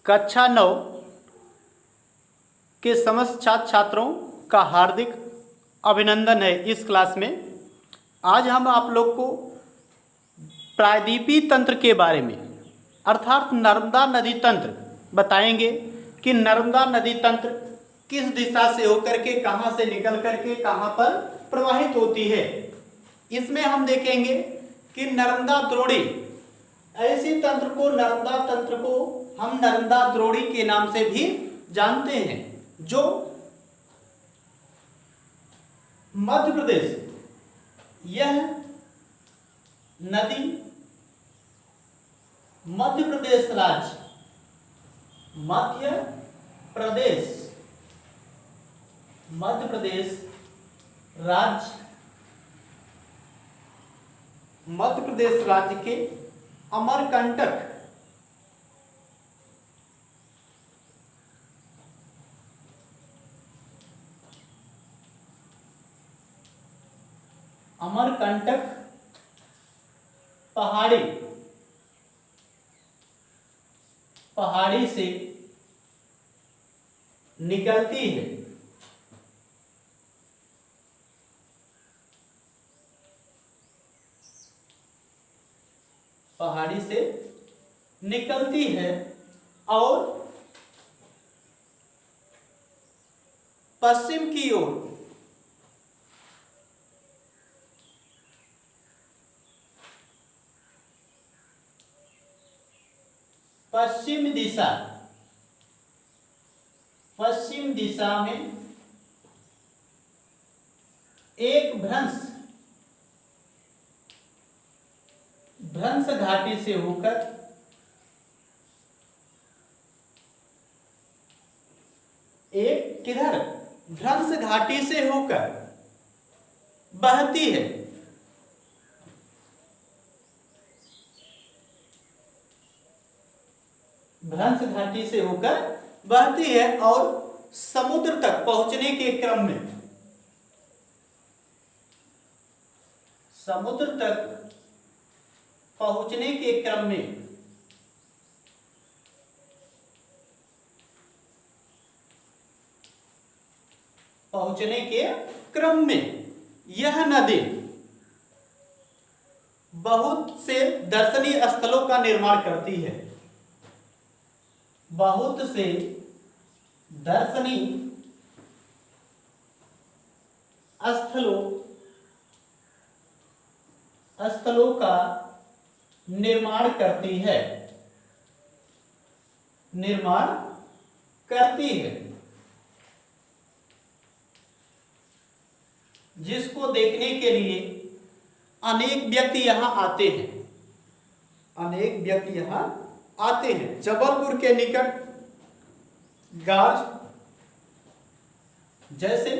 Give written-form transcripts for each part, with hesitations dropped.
कक्षा 9 के समस्त छात्र छात्रों का हार्दिक अभिनंदन है। इस क्लास में आज हम आप लोग को प्रायद्वीपीय तंत्र के बारे में अर्थात नर्मदा नदी तंत्र बताएंगे कि नर्मदा नदी तंत्र किस दिशा से होकर के कहाँ से निकल करके कहाँ पर प्रवाहित होती है। इसमें हम देखेंगे कि नर्मदा द्रोणी, ऐसी तंत्र को नर्मदा तंत्र को हम नर्मदा द्रोणी के नाम से भी जानते हैं, जो मध्य प्रदेश, यह नदी मध्य प्रदेश राज्य, मध्य प्रदेश राज्य, मध्य प्रदेश राज्य के अमरकंटक पहाड़ी से निकलती है। पहाड़ी से निकलती है और पश्चिम की ओर पश्चिम दिशा में एक भ्रंश घाटी से होकर भ्रंश घाटी से होकर बहती है। भ्रंश घाटी से होकर बहती है और समुद्र तक पहुंचने के क्रम में यह नदी बहुत से दर्शनीय स्थलों का निर्माण करती है। बहुत से दर्शनीय स्थलों का निर्माण करती है। जिसको देखने के लिए अनेक व्यक्ति यहाँ आते हैं। जबलपुर के निकट गार्ज, जैसे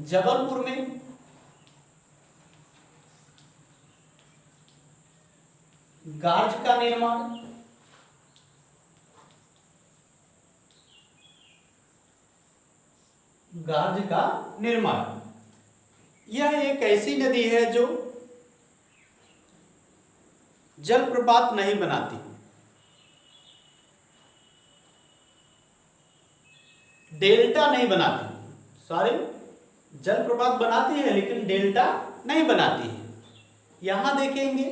जबलपुर में गार्ज का निर्माण यह एक ऐसी नदी है जो जलप्रपात नहीं बनाती, डेल्टा नहीं बनाती। सॉरी, जलप्रपात बनाती है लेकिन डेल्टा नहीं बनाती है। यहां देखेंगे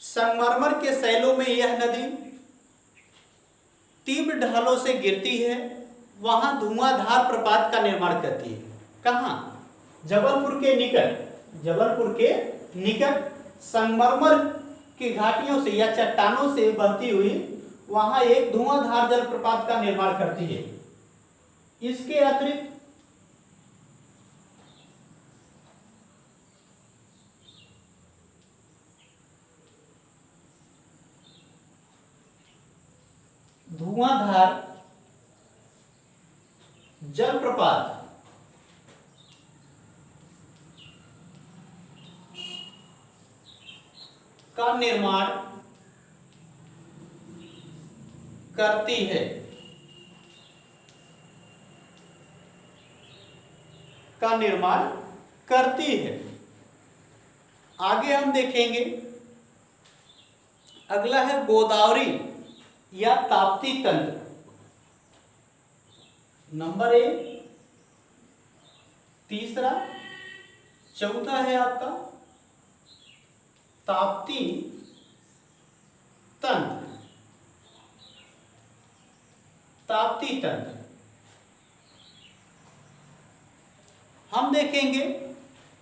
संगमरमर के शैलों में यह नदी तीव्र ढालों से गिरती है, वहां धुआंधार प्रपात का निर्माण करती है। कहां? जबलपुर के निकट संगमरमर की घाटियों से या चट्टानों से बहती हुई वहां एक धुआंधार जलप्रपात का निर्माण करती है। इसके अतिरिक्त धुआंधार जलप्रपात का निर्माण करती है। आगे हम देखेंगे अगला है गोदावरी या ताप्ती तंत्र। Number A. तीसरा, चौथा है आपका ताप्ती तंत्र। ताप्ती तंत्र हम देखेंगे।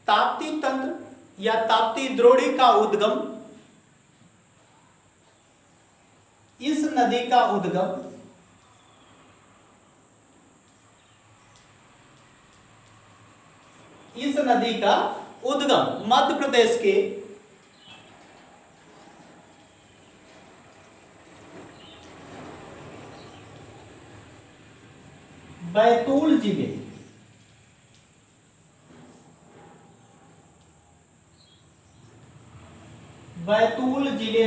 ताप्ती तंत्र या ताप्ती द्रोणी का उद्गम, इस नदी का उद्गम मध्य प्रदेश के बैतूल जिले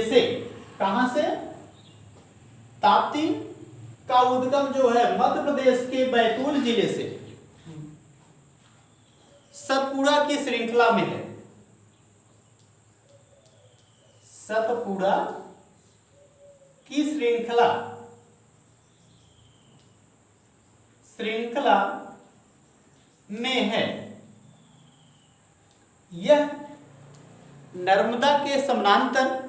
से, कहां से? ताप्ती का उद्गम जो है मध्य प्रदेश के बैतूल जिले से सतपुड़ा की श्रृंखला में है। सतपुड़ा की श्रृंखला में है। यह नर्मदा के समानांतर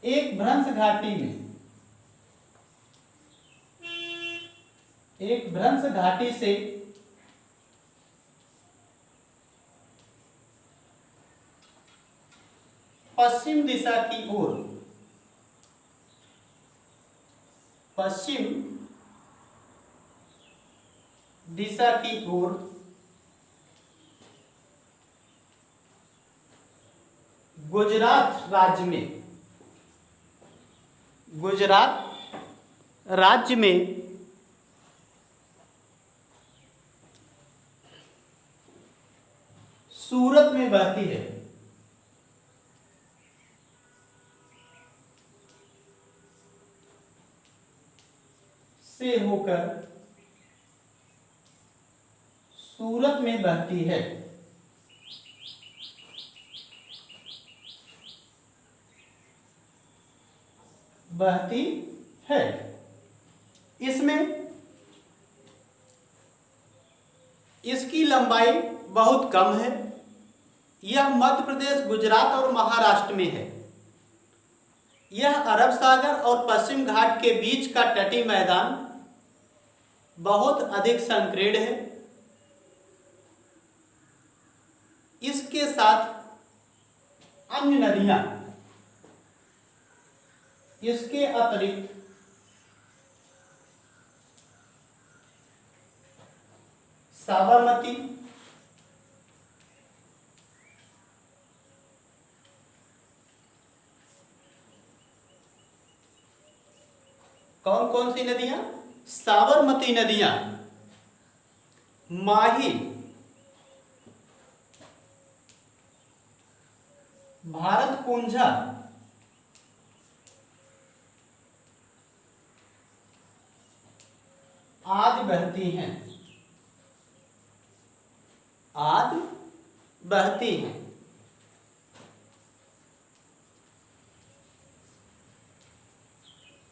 एक भ्रंश घाटी से पश्चिम दिशा की ओर गुजरात राज्य में सूरत में बहती है। से होकर सूरत में बहती है। इसमें इसकी लंबाई बहुत कम है। यह मध्य प्रदेश, गुजरात और महाराष्ट्र में है। यह अरब सागर और पश्चिम घाट के बीच का तटीय मैदान बहुत अधिक संकीर्ण है। इसके साथ अन्य नदियां इसके अतिरिक्त साबरमती, कौन कौन सी नदियां? साबरमती नदियां, माही, भारतपुंजा, आदि बहती हैं।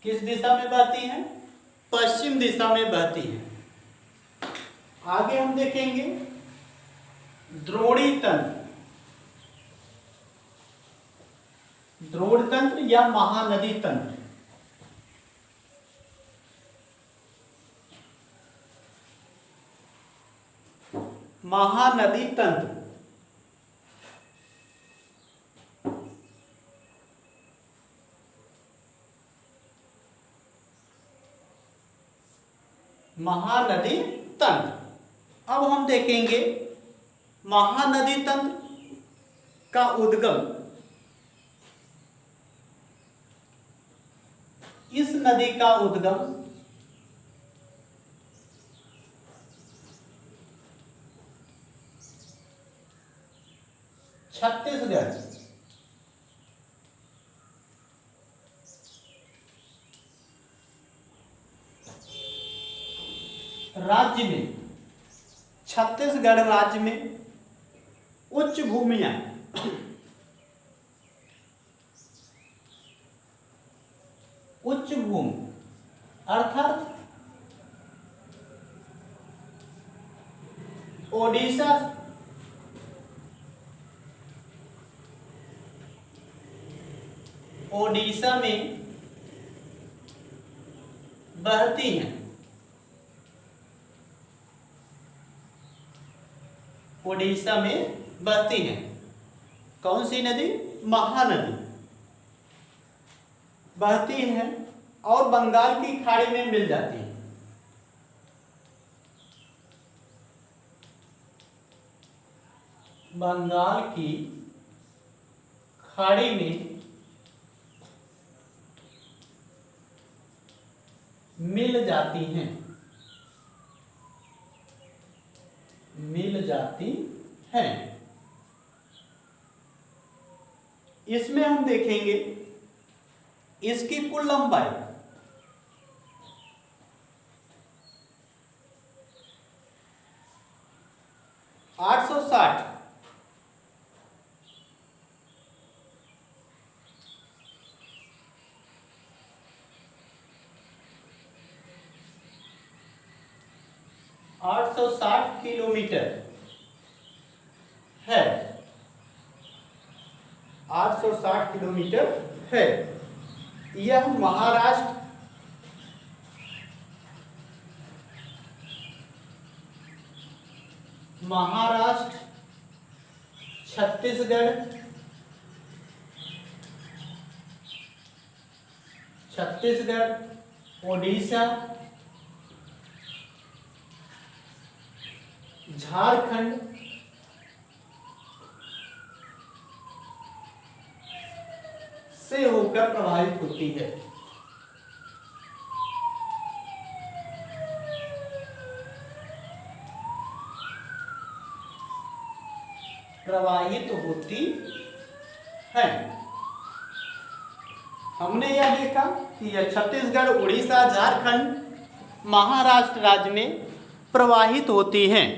किस दिशा में बहती हैं? पश्चिम दिशा में बहती हैं। आगे हम देखेंगे द्रोणी तंत्र या महानदी तंत्र। महानदी तंत्र अब हम देखेंगे महानदी तंत्र का उद्गम इस नदी का उद्गम छत्तीसगढ़ राज्य में, छत्तीसगढ़ राज्य में उच्च भूमियां उच्च भूमि अर्थात ओडिशा में बहती हैं। ओडिशा में बहती हैं कौन सी नदी? महानदी बहती हैं और बंगाल की खाड़ी में मिल जाती हैं। बंगाल की खाड़ी में मिल जाती हैं, मिल जाती हैं। इसमें हम देखेंगे इसकी कुल लंबाई 860 किलोमीटर है। 860 किलोमीटर है। यह महाराष्ट्र, छत्तीसगढ़, ओडिशा, झारखंड, से होकर प्रभावित होती है। प्रवाहित होती है। हमने यह देखा कि यह छत्तीसगढ़, उड़ीसा, झारखंड, महाराष्ट्र राज्य में प्रवाहित होती हैं।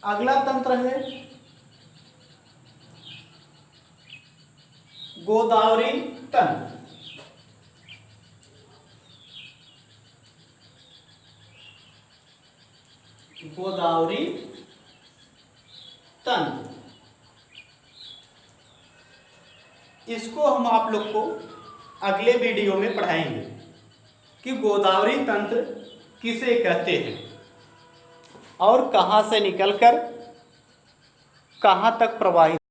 अगला तंत्र है गोदावरी तंत्र। गोदावरी तंत्र, इसको हम आप लोग को अगले वीडियो में पढ़ाएंगे कि गोदावरी तंत्र किसे कहते हैं और कहाँ से निकलकर कहाँ तक प्रवाहित